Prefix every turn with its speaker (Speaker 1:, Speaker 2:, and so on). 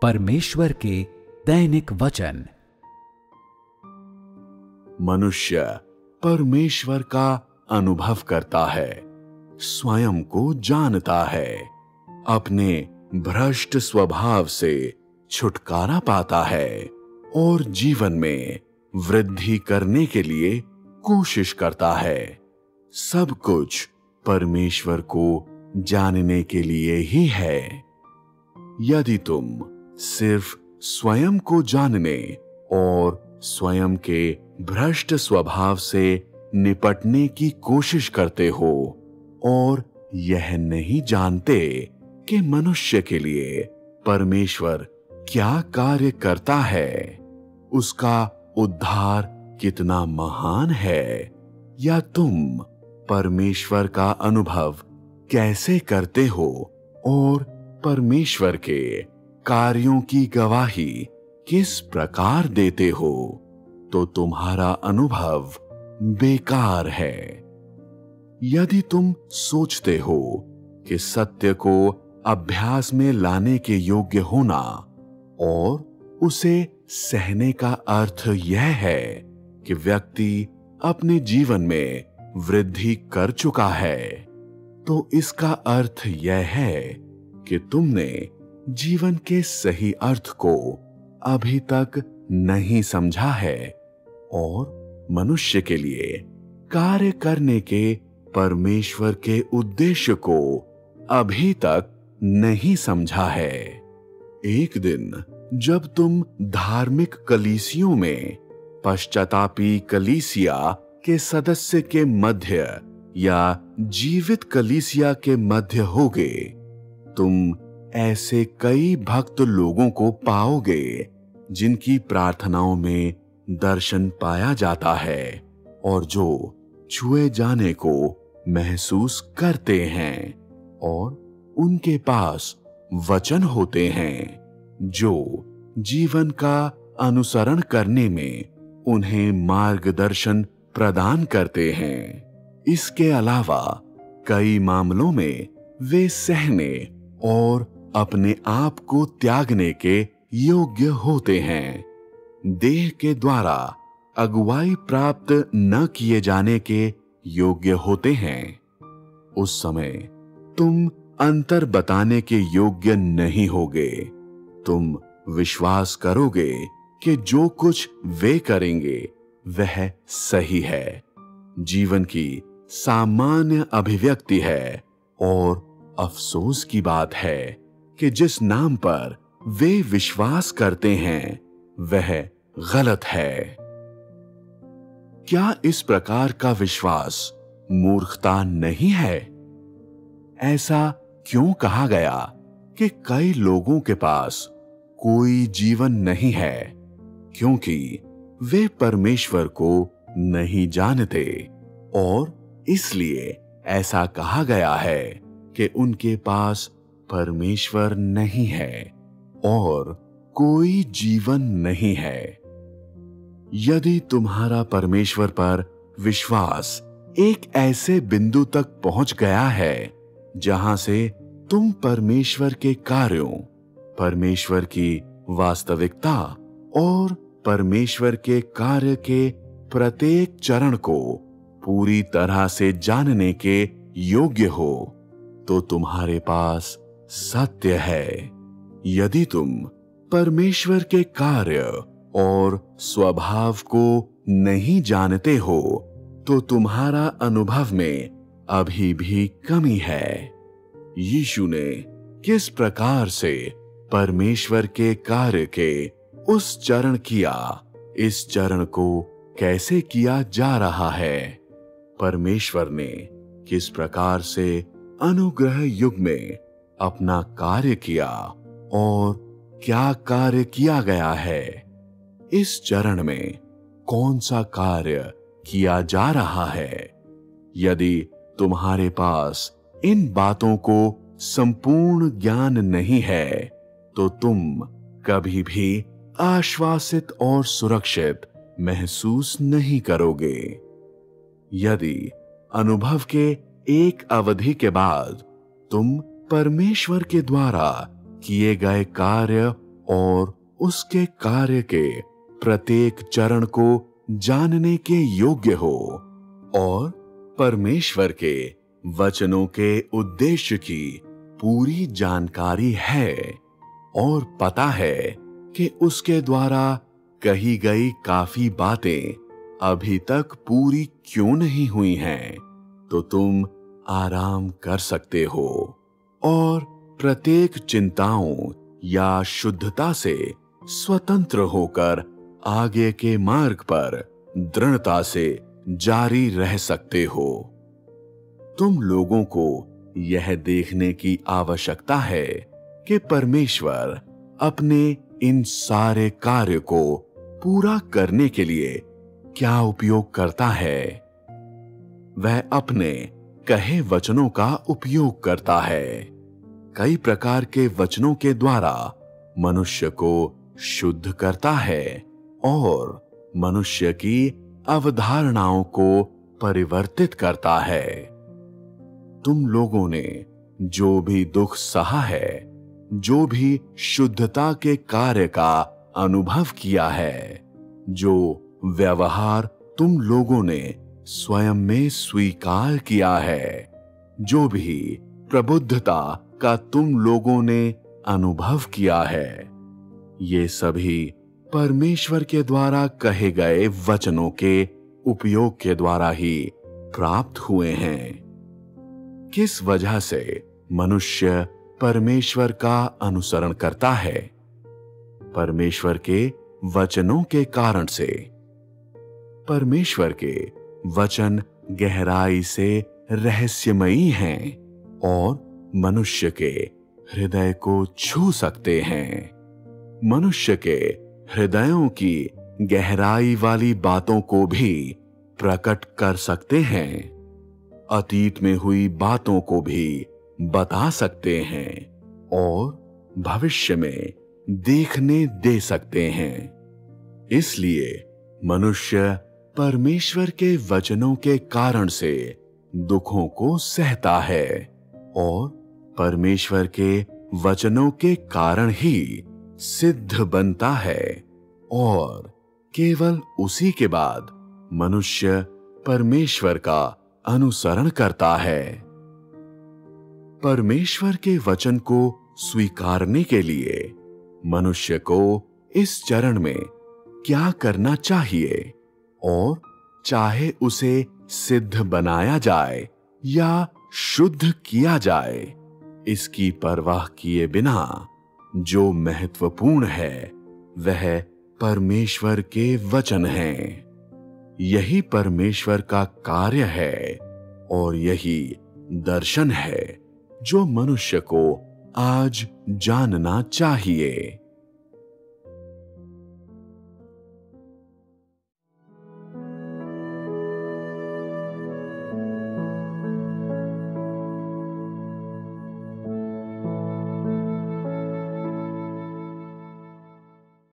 Speaker 1: परमेश्वर के दैनिक वचन।
Speaker 2: मनुष्य परमेश्वर का अनुभव करता है, स्वयं को जानता है, अपने भ्रष्ट स्वभाव से छुटकारा पाता है और जीवन में वृद्धि करने के लिए कोशिश करता है। सब कुछ परमेश्वर को जानने के लिए ही है। यदि तुम सिर्फ स्वयं को जानने और स्वयं के भ्रष्ट स्वभाव से निपटने की कोशिश करते हो और यह नहीं जानते कि मनुष्य के लिए परमेश्वर क्या कार्य करता है, उसका उद्धार कितना महान है, या तुम परमेश्वर का अनुभव कैसे करते हो और परमेश्वर के कार्यों की गवाही किस प्रकार देते हो, तो तुम्हारा अनुभव बेकार है। यदि तुम सोचते हो कि सत्य को अभ्यास में लाने के योग्य होना और उसे सहने का अर्थ यह है कि व्यक्ति अपने जीवन में वृद्धि कर चुका है, तो इसका अर्थ यह है कि तुमने जीवन के सही अर्थ को अभी तक नहीं समझा है और मनुष्य के लिए कार्य करने के परमेश्वर के उद्देश्य को अभी तक नहीं समझा है। एक दिन जब तुम धार्मिक कलीसियों में पश्चातापी कलीसिया के सदस्य के मध्य या जीवित कलीसिया के मध्य होगे, तुम ऐसे कई भक्त लोगों को पाओगे जिनकी प्रार्थनाओं में दर्शन पाया जाता है और जो छुए जाने को महसूस करते हैं, और उनके पास वचन होते हैं जो जीवन का अनुसरण करने में उन्हें मार्गदर्शन प्रदान करते हैं। इसके अलावा कई मामलों में वे सहने और अपने आप को त्यागने के योग्य होते हैं। देह के द्वारा अगुवाई प्राप्त न किए जाने के योग्य होते हैं। उस समय तुम अंतर बताने के योग्य नहीं होगे। तुम विश्वास करोगे कि जो कुछ वे करेंगे वह सही है, जीवन की सामान्य अभिव्यक्ति है, और अफसोस की बात है कि जिस नाम पर वे विश्वास करते हैं वह गलत है। क्या इस प्रकार का विश्वास मूर्खता नहीं है? ऐसा क्यों कहा गया कि कई लोगों के पास कोई जीवन नहीं है? क्योंकि वे परमेश्वर को नहीं जानते, और इसलिए ऐसा कहा गया है कि उनके पास परमेश्वर नहीं है और कोई जीवन नहीं है। यदि तुम्हारा परमेश्वर पर विश्वास एक ऐसे बिंदु तक पहुंच गया है जहां से तुम परमेश्वर के कार्यों, परमेश्वर की वास्तविकता और परमेश्वर के कार्य के प्रत्येक चरण को पूरी तरह से जानने के योग्य हो, तो तुम्हारे पास सत्य है। यदि तुम परमेश्वर के कार्य और स्वभाव को नहीं जानते हो, तो तुम्हारा अनुभव में अभी भी कमी है। यीशु ने किस प्रकार से परमेश्वर के कार्य के उस चरण किया, इस चरण को कैसे किया जा रहा है, परमेश्वर ने किस प्रकार से अनुग्रह युग में अपना कार्य किया और क्या कार्य किया गया है, इस चरण में कौन सा कार्य किया जा रहा है। यदि तुम्हारे पास इन बातों को संपूर्ण ज्ञान नहीं है, तो तुम कभी भी आश्वासित और सुरक्षित महसूस नहीं करोगे। यदि अनुभव के एक अवधि के बाद तुम परमेश्वर के द्वारा किए गए कार्य और उसके कार्य के प्रत्येक चरण को जानने के योग्य हो और परमेश्वर के वचनों के उद्देश्य की पूरी जानकारी है और पता है कि उसके द्वारा कही गई काफी बातें अभी तक पूरी क्यों नहीं हुई हैं, तो तुम आराम कर सकते हो और प्रत्येक चिंताओं या शुद्धता से स्वतंत्र होकर आगे के मार्ग पर दृढ़ता से जारी रह सकते हो। तुम लोगों को यह देखने की आवश्यकता है कि परमेश्वर अपने इन सारे कार्य को पूरा करने के लिए क्या उपयोग करता है। वह अपने कहे वचनों का उपयोग करता है। कई प्रकार के वचनों के द्वारा मनुष्य को शुद्ध करता है और मनुष्य की अवधारणाओं को परिवर्तित करता है। तुम लोगों ने जो भी दुख सहा है, जो भी शुद्धता के कार्य का अनुभव किया है, जो व्यवहार तुम लोगों ने स्वयं में स्वीकार किया है, जो भी प्रबुद्धता का तुम लोगों ने अनुभव किया है, ये सभी परमेश्वर के द्वारा कहे गए वचनों के उपयोग के द्वारा ही प्राप्त हुए हैं। किस वजह से मनुष्य परमेश्वर का अनुसरण करता है? परमेश्वर के वचनों के कारण से। परमेश्वर के वचन गहराई से रहस्यमयी हैं और मनुष्य के हृदय को छू सकते हैं। मनुष्य के हृदयों की गहराई वाली बातों को भी प्रकट कर सकते हैं। अतीत में हुई बातों को भी बता सकते हैं और भविष्य में देखने दे सकते हैं। इसलिए मनुष्य परमेश्वर के वचनों के कारण से दुखों को सहता है और परमेश्वर के वचनों के कारण ही सिद्ध बनता है और केवल उसी के बाद मनुष्य परमेश्वर का अनुसरण करता है। परमेश्वर के वचन को स्वीकारने के लिए मनुष्य को इस चरण में क्या करना चाहिए और चाहे उसे सिद्ध बनाया जाए या शुद्ध किया जाए, इसकी परवाह किए बिना जो महत्वपूर्ण है वह परमेश्वर के वचन हैं। यही परमेश्वर का कार्य है और यही दर्शन है जो मनुष्य को आज जानना चाहिए।